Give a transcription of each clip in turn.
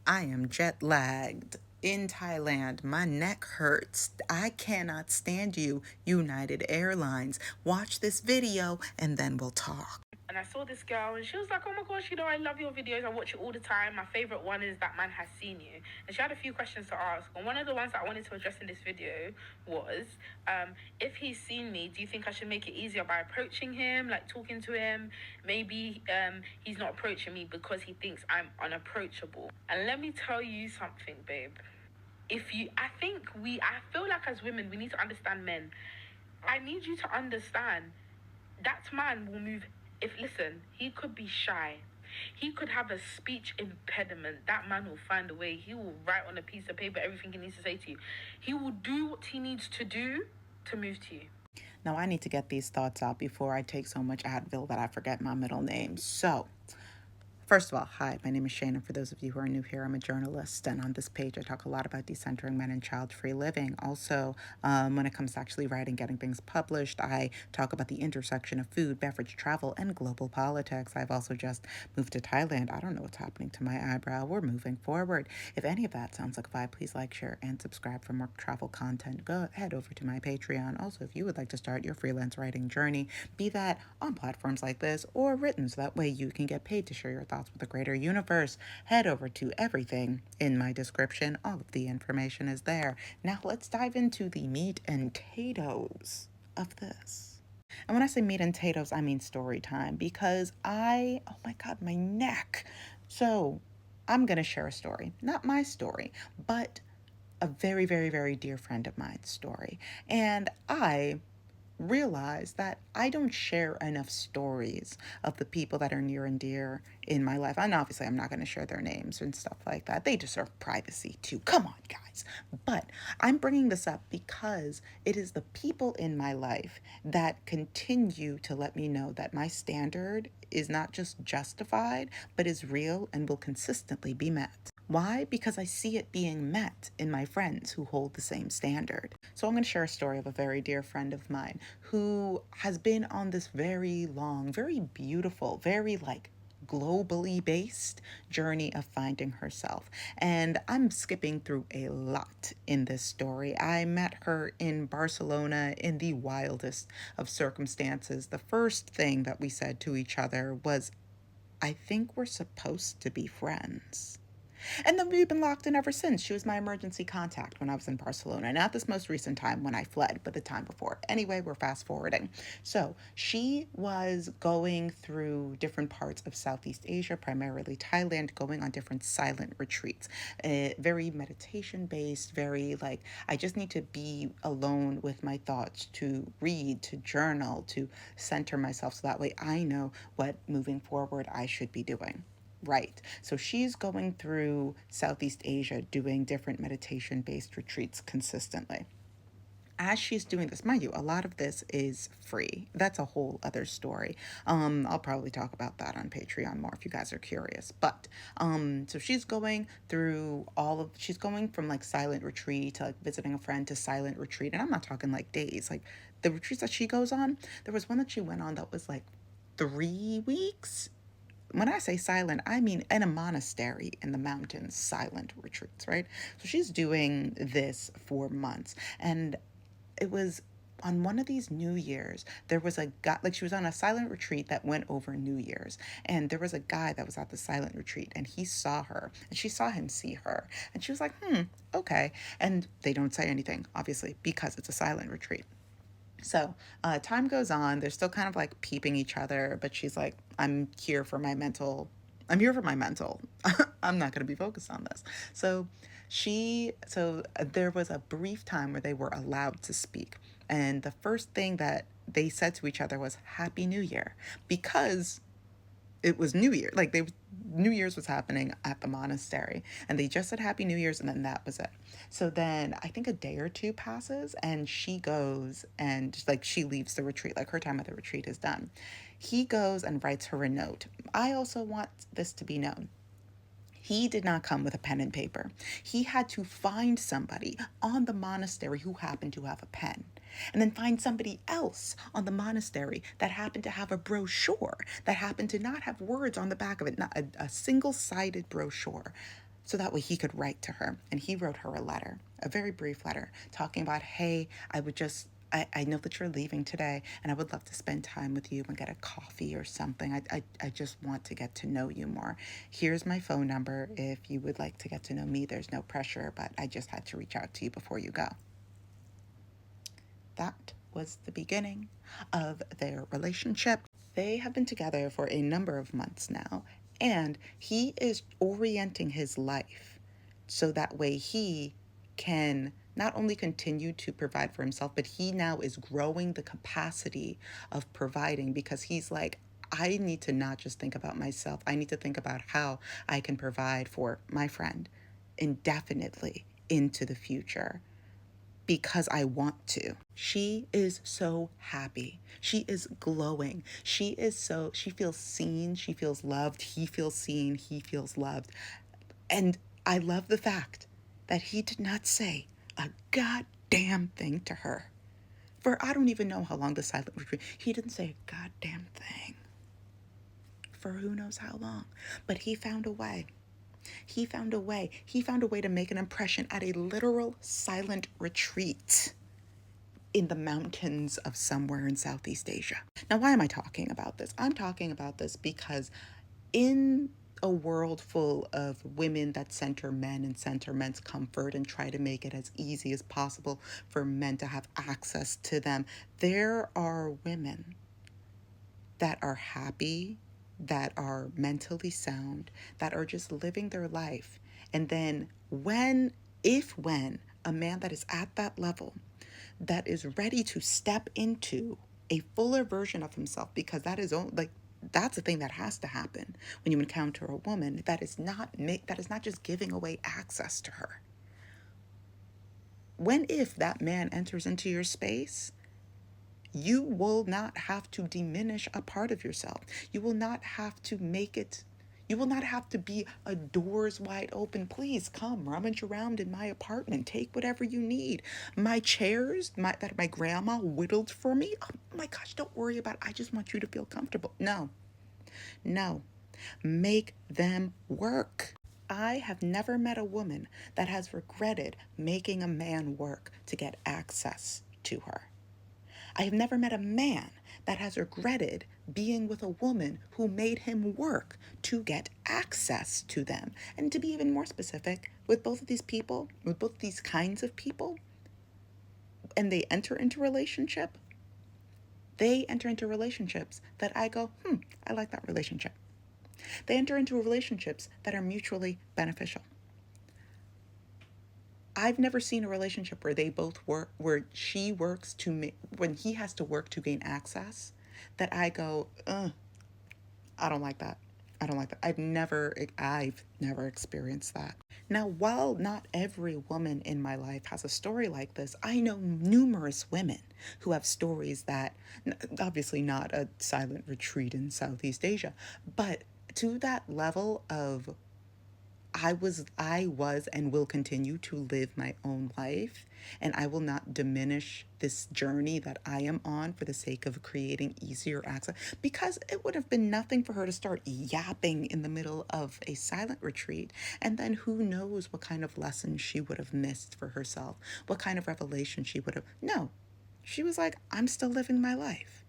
I am jet lagged in Thailand. My neck hurts. I cannot stand you, United Airlines. Watch this video and then we'll talk. And I saw this girl and she was like, oh my gosh, I love your videos. I watch it all the time. My favorite one is That Man Has Seen You. And she had a few questions to ask. And one of the ones that I wanted to address in this video was, if he's seen me, do you think I should make it easier by approaching him, like talking to him? Maybe he's not approaching me because he thinks I'm unapproachable. And let me tell you something, babe. I feel like as women, we need to understand men. I need you to understand that man will move. Listen, he could be shy. He could have a speech impediment. That man will find a way. He will write on a piece of paper everything he needs to say to you. He will do what he needs to do to move to you. Now, I need to get these thoughts out before I take so much Advil that I forget my middle name. So, first of all, hi, my name is Shayna. For those of you who are new here, I'm a journalist, and on this page, I talk a lot about decentering men and child-free living. Also, when it comes to actually writing, getting things published, I talk about the intersection of food, beverage, travel, and global politics. I've also just moved to Thailand. I don't know what's happening to my eyebrow. We're moving forward. If any of that sounds like a vibe, please like, share, and subscribe for more travel content. Go head over to my Patreon. Also, if you would like to start your freelance writing journey, be that on platforms like this or written, so that way you can get paid to share your thoughts with the greater universe, head over to everything in my description. All of the information is there. Now let's dive into the meat and potatoes of this. And when I say meat and potatoes, I mean story time, because oh my God, my neck. So I'm going to share a story, not my story, but a very, very, very dear friend of mine's story. And I realize that I don't share enough stories of the people that are near and dear in my life. And obviously, I'm not going to share their names and stuff like that. They deserve privacy too. Come on, guys. But I'm bringing this up because it is the people in my life that continue to let me know that my standard is not just justified, but is real and will consistently be met. Why? Because I see it being met in my friends who hold the same standard. So I'm going to share a story of a very dear friend of mine who has been on this very long, very beautiful, very globally based journey of finding herself. And I'm skipping through a lot in this story. I met her in Barcelona in the wildest of circumstances. The first thing that we said to each other was, I think we're supposed to be friends. And then we've been locked in ever since. She was my emergency contact when I was in Barcelona. Not this most recent time when I fled, but the time before. Anyway, we're fast forwarding. So she was going through different parts of Southeast Asia, primarily Thailand, going on different silent retreats. Very meditation based, very I just need to be alone with my thoughts, to read, to journal, to center myself, so that way I know what moving forward I should be doing. Right. So she's going through Southeast Asia doing different meditation based retreats consistently. As she's doing this, mind you, a lot of this is free. That's a whole other story. I'll probably talk about that on Patreon more if you guys are curious. But so she's going through she's going from silent retreat to visiting a friend to silent retreat. And I'm not talking days. The retreats that she goes on, there was one that she went on that was 3 weeks. When I say silent, I mean in a monastery in the mountains, silent retreats, right? So she's doing this for months. And it was on one of these New Year's, there was a guy, she was on a silent retreat that went over New Year's. And there was a guy that was at the silent retreat and he saw her and she saw him see her. And she was like, okay. And they don't say anything, obviously, because it's a silent retreat. So time goes on. They're still kind of peeping each other, but she's like, I'm here for my mental. I'm here for my mental. I'm not going to be focused on this. So there was a brief time where they were allowed to speak. And the first thing that they said to each other was Happy New Year, because it was New Year. New Year's was happening at the monastery, and they just said Happy New Year's, and then that was it. So then I think a day or two passes, and she goes and she leaves the retreat. Her time at the retreat is done. He goes and writes her a note. I also want this to be known. He did not come with a pen and paper. He had to find somebody on the monastery who happened to have a pen, and then find somebody else on the monastery that happened to have a brochure that happened to not have words on the back of it, not a single-sided brochure. so that way he could write to her. And he wrote her a letter, a very brief letter, talking about, hey, I know that you're leaving today, and I would love to spend time with you and get a coffee or something. I just want to get to know you more. Here's my phone number. If you would like to get to know me, there's no pressure, but I just had to reach out to you before you go. That was the beginning of their relationship. They have been together for a number of months now, and he is orienting his life so that way he can not only continue to provide for himself, but he now is growing the capacity of providing, because he's like, I need to not just think about myself. I need to think about how I can provide for my friend indefinitely into the future, because I want to. She is so happy. She is glowing. She feels seen. She feels loved. He feels seen. He feels loved. And I love the fact that he did not say a goddamn thing to her. For I don't even know how long the silent retreat, he didn't say a goddamn thing for who knows how long. But he found a way. He found a way. He found a way to make an impression at a literal silent retreat in the mountains of somewhere in Southeast Asia. Now, why am I talking about this? I'm talking about this because in a world full of women that center men and center men's comfort and try to make it as easy as possible for men to have access to them, there are women that are happy, that are mentally sound, that are just living their life. And then when a man that is at that level, that is ready to step into a fuller version of himself, because that's a thing that has to happen when you encounter a woman that is not just giving away access to her. If that man enters into your space, you will not have to diminish a part of yourself. You will not have to make it, you will not have to be a doors wide open. Please come rummage around in my apartment. Take whatever you need. My chairs that my grandma whittled for me. Oh my gosh, don't worry about it. I just want you to feel comfortable. No, no. Make them work. I have never met a woman that has regretted making a man work to get access to her. I have never met a man that has regretted being with a woman who made him work to get access to them. And to be even more specific, with both of these people, with both these kinds of people, and they enter into relationships that I go, I like that relationship. They enter into relationships that are mutually beneficial. I've never seen a relationship where they both work, where she works when he has to work to gain access, that I go, I don't like that. I don't like that. I've never experienced that. Now, while not every woman in my life has a story like this, I know numerous women who have stories that, obviously not a silent retreat in Southeast Asia, but to that level of I was and will continue to live my own life, and I will not diminish this journey that I am on for the sake of creating easier access, because it would have been nothing for her to start yapping in the middle of a silent retreat, and then who knows what kind of lessons she would have missed for herself, what kind of revelation she would have. No, she was like, I'm still living my life.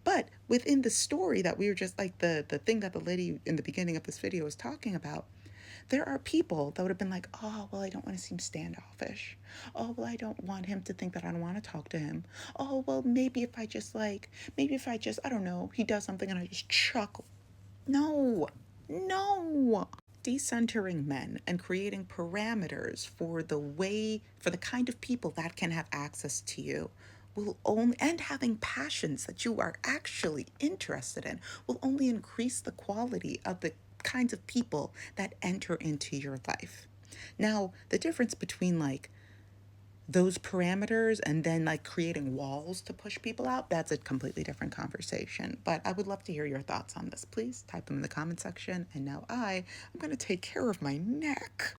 But within the story that we were just like the thing that the lady in the beginning of this video was talking about, there are people that would have been like, oh, well, I don't want to seem standoffish. Oh, well, I don't want him to think that I don't want to talk to him. Oh, well, maybe if I just, I don't know, he does something and I just chuckle. No, no. Decentering men and creating parameters for the kind of people that can have access to you will only, and having passions that you are actually interested in, will only increase the quality of the kinds of people that enter into your life. Now, the difference between like those parameters and then like creating walls to push people out, that's a completely different conversation. But I would love to hear your thoughts on this. Please type them in the comment section. And now I'm going to take care of my neck.